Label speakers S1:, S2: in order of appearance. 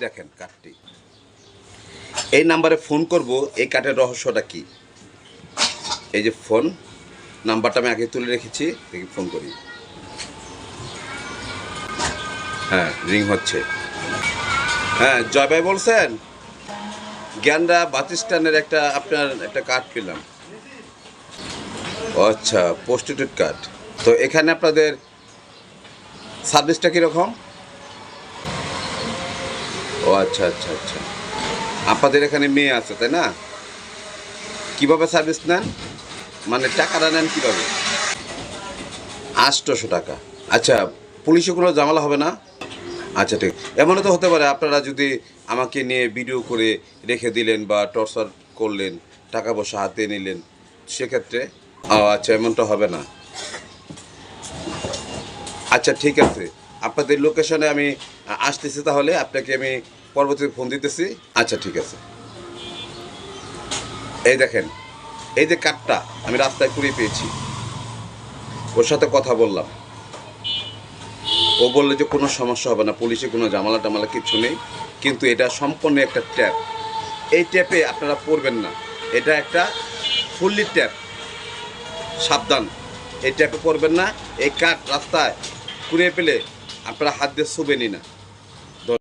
S1: দেখেন কার্ডটি, এই নাম্বারে ফোন করব। এই কার্ডের রহস্যটা কি? এই যে ফোন নাম্বারটা আমি আগে তুলে রেখেছি, দেখি ফোন করি। হ্যাঁ, রিং হচ্ছে। হ্যাঁ, জয় ভাই বলছেন? জ্ঞানরা বাস স্ট্যান্ডের আপনার একটা কার্ড পেলাম। ও আচ্ছা, পোস্টেড কার্ড। তো এখানে আপনাদের সার্ভিসটা কীরকম? ও আচ্ছা আচ্ছা আচ্ছা, আপনাদের এখানে মেয়ে আছে তাই না? কীভাবে সার্ভিস নেন, মানে টাকাটা নেন কীভাবে? 800 টাকা। আচ্ছা, পুলিশে কোনো ঝামেলা হবে না? আচ্ছা ঠিক। এমনও তো হতে পারে আপনারা যদি আমাকে নিয়ে ভিডিও করে রেখে দিলেন বা টর্চার করলেন, টাকা পয়সা হাতে নিলেন, সেক্ষেত্রে? ও আচ্ছা, এমনটা হবে না। আচ্ছা ঠিক আছে, আপনাদের লোকেশনে আমি আসতেছি, তাহলে আপনাকে আমি পরবর্তীতে ফোন দিতেছি। আচ্ছা ঠিক আছে। এই দেখেন, এই যে কার্ডটা আমি রাস্তায় কুড়িয়ে পেয়েছি, ওর সাথে কথা বললাম। ও বললো যে কোনো সমস্যা হবে না, পুলিশে কোনো ঝামেলা টামালা কিছু নেই, কিন্তু এটা সম্পূর্ণ একটা ট্যাপ। এই ট্যাপে আপনারা পড়বেন না, এটা একটা ফুললি ট্যাপ, সাবধান। এই ট্যাপে পড়বেন না। এই কার্ড রাস্তায় কুড়িয়ে পেলে আপনারা হাত দিয়ে ছুবেনই না।